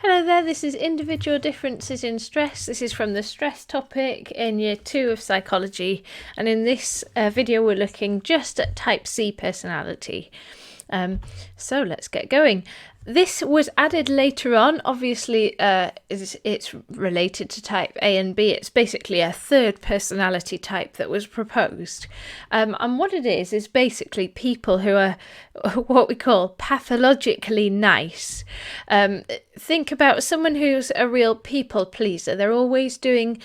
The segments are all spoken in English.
Hello there, this is Individual Differences in Stress. This is from the stress topic in Year 2 of Psychology, and in this video we're looking just at Type C personality. So let's get going. This was added later on. Obviously, it's related to type A and B. It's basically a third personality type that was proposed. And what it is basically people who are what we call pathologically nice. Think about someone who's a real people pleaser. They're always doing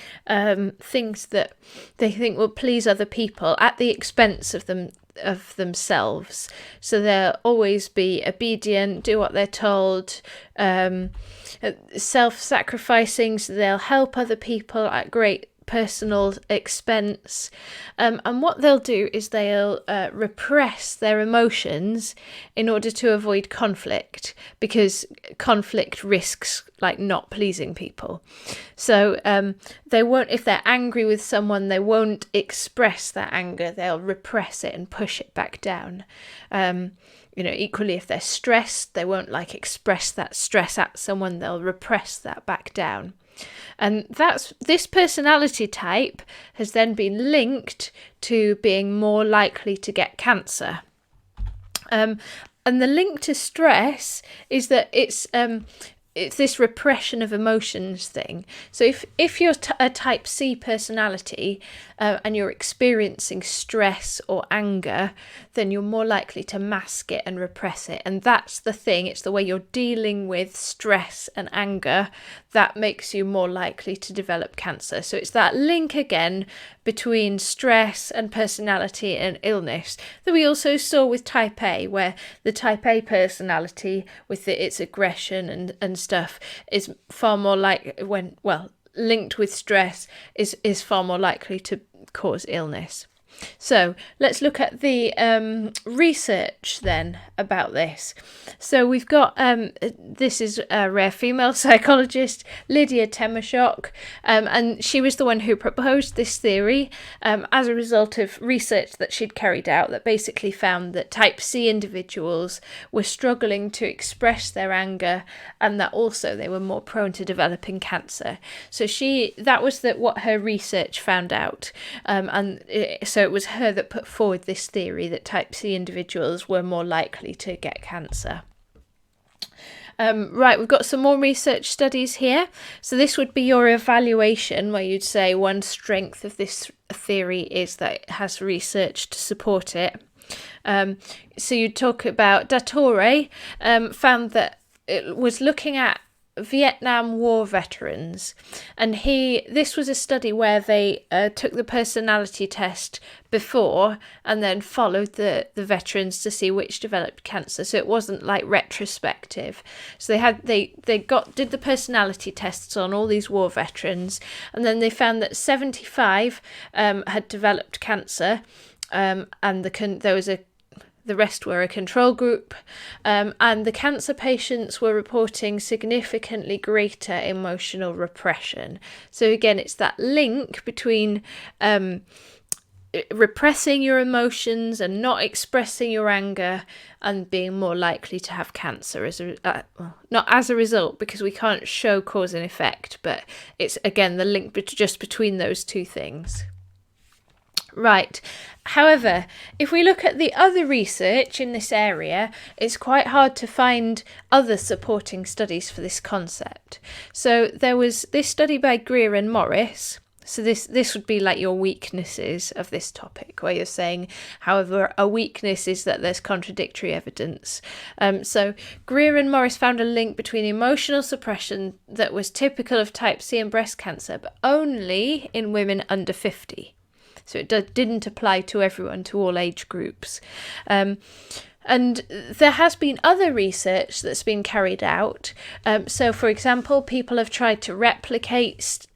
things that they think will please other people at the expense of themselves. So they'll always be obedient, do what they're told, self-sacrificing, so they'll help other people at great personal expense, and what they'll do is they'll repress their emotions in order to avoid conflict, because conflict risks like not pleasing people. So they won't, if they're angry with someone, they won't express that anger, they'll repress it and push it back down. Equally, if they're stressed, they won't express that stress at someone, they'll repress that back down. And this personality type has then been linked to being more likely to get cancer. And the link to stress is that it's this repression of emotions thing. So if you're a type C personality and you're experiencing stress or anger, then you're more likely to mask it and repress it. And that's the thing. It's the way you're dealing with stress and anger that makes you more likely to develop cancer. So it's that link again between stress and personality and illness that we also saw with type A, where the type A personality with its aggression and stuff is far more linked with stress is far more likely to cause illness. So let's look at the research then about this. So we've got, this is a rare female psychologist, Lydia Temeshock, and she was the one who proposed this theory as a result of research that she'd carried out that basically found that type C individuals were struggling to express their anger, and that also they were more prone to developing cancer. So that was what her research found out, so it was her that put forward this theory that type C individuals were more likely to get cancer. Right, we've got some more research studies here. So this would be your evaluation, where you'd say one strength of this theory is that it has research to support it. So you'd talk about Dattore, found that it was looking at Vietnam War veterans, and this was a study where they took the personality test before and then followed the veterans to see which developed cancer. So it wasn't retrospective. So they did the personality tests on all these war veterans, and then they found that 75 had developed cancer, and the rest were a control group, and the cancer patients were reporting significantly greater emotional repression. So again, it's that link between repressing your emotions and not expressing your anger and being more likely to have cancer not as a result, because we can't show cause and effect, but it's again the link just between those two things. Right. However, if we look at the other research in this area, it's quite hard to find other supporting studies for this concept. So there was this study by Greer and Morris. So this would be your weaknesses of this topic, where you're saying, however, a weakness is that there's contradictory evidence. So Greer and Morris found a link between emotional suppression that was typical of type C and breast cancer, but only in women under 50. So it didn't apply to everyone, to all age groups. And there has been other research that's been carried out. So, for example, people have tried to replicate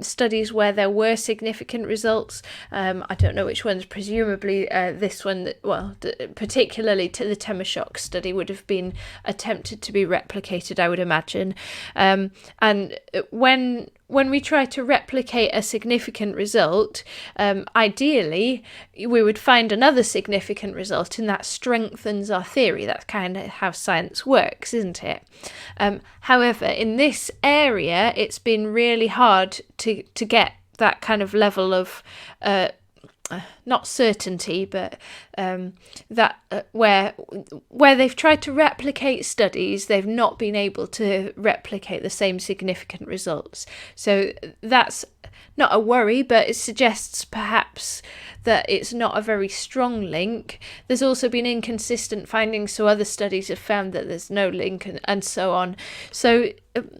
studies where there were significant results. I don't know which ones, presumably this one, particularly to the Temeshock study would have been attempted to be replicated, I would imagine. And when when we try to replicate a significant result, ideally we would find another significant result, and that strengthens our theory. That's kind of how science works, isn't it? However, in this area, it's been really hard to get that kind of level of not certainty, but where they've tried to replicate studies, they've not been able to replicate the same significant results. So that's not a worry, but it suggests perhaps that it's not a very strong link. There's also been inconsistent findings, so other studies have found that there's no link, and so on. So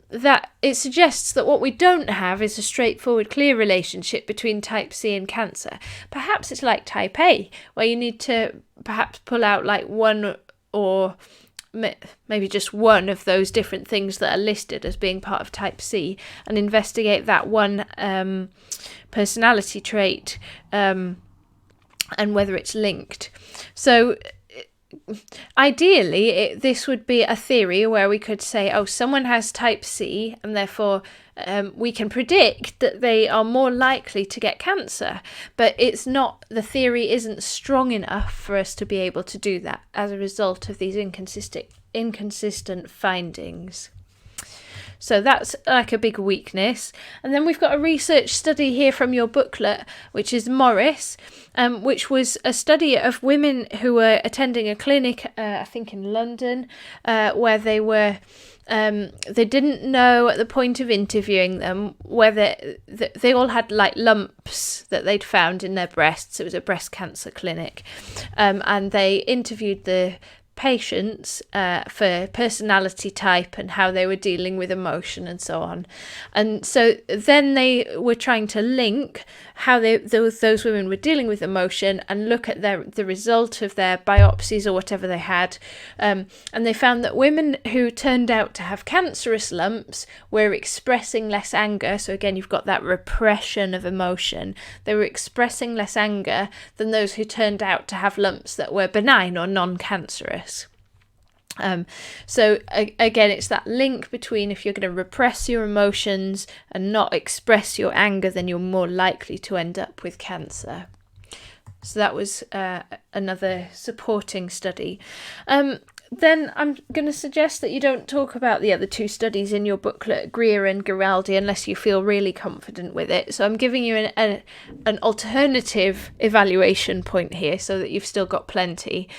that it suggests that what we don't have is a straightforward, clear relationship between type C and cancer. Perhaps it's like type A, where you need to perhaps pull out like one or maybe just one of those different things that are listed as being part of type C and investigate that one personality trait and whether it's linked. So ideally, this would be a theory where we could say, oh, someone has type C, and therefore we can predict that they are more likely to get cancer. But it's not, the theory isn't strong enough for us to be able to do that as a result of these inconsistent findings. So that's like a big weakness. And then we've got a research study here from your booklet, which is Morris, which was a study of women who were attending a clinic, I think in London, where they were they didn't know at the point of interviewing them whether they all had like lumps that they'd found in their breasts. It was a breast cancer clinic, and they interviewed the patients for personality type and how they were dealing with emotion and so on. And so then they were trying to link how those women were dealing with emotion and look at the result of their biopsies or whatever they had. And they found that women who turned out to have cancerous lumps were expressing less anger. So again, you've got that repression of emotion. They were expressing less anger than those who turned out to have lumps that were benign or non-cancerous. So again, it's that link between if you're going to repress your emotions and not express your anger, then you're more likely to end up with cancer. So that was another supporting study. Then I'm going to suggest that you don't talk about the other two studies in your booklet, Greer and Giraldi, unless you feel really confident with it. So I'm giving you an alternative evaluation point here so that you've still got plenty.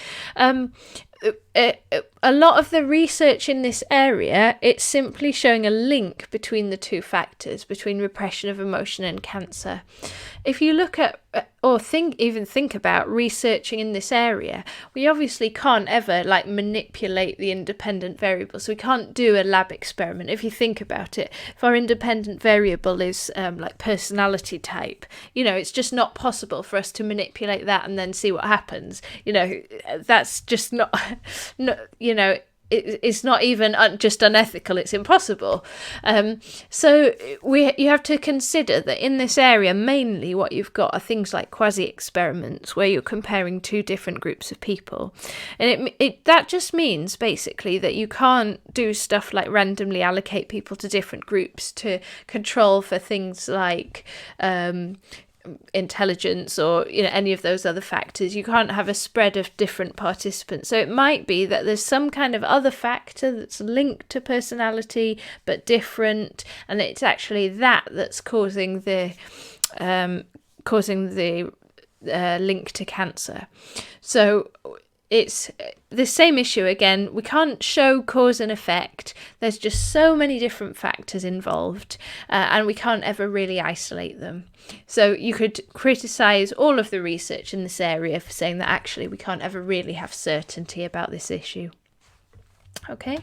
A lot of the research in this area, it's simply showing a link between the two factors, between repression of emotion and cancer. If you look at or think about researching in this area, we obviously can't ever like manipulate the independent variable. So we can't do a lab experiment. If you think about it, if our independent variable is like personality type, it's just not possible for us to manipulate that and then see what happens. That's just not it's not even just unethical, it's impossible. So you have to consider that in this area, mainly what you've got are things like quasi-experiments where you're comparing two different groups of people. And that just means basically that you can't do stuff like randomly allocate people to different groups to control for things like intelligence or any of those other factors. You can't have a spread of different participants. So it might be that there's some kind of other factor that's linked to personality but different, and it's actually that's causing the link to cancer. So it's the same issue again. We can't show cause and effect. There's just so many different factors involved, and we can't ever really isolate them. So you could criticize all of the research in this area for saying that actually we can't ever really have certainty about this issue. Okay.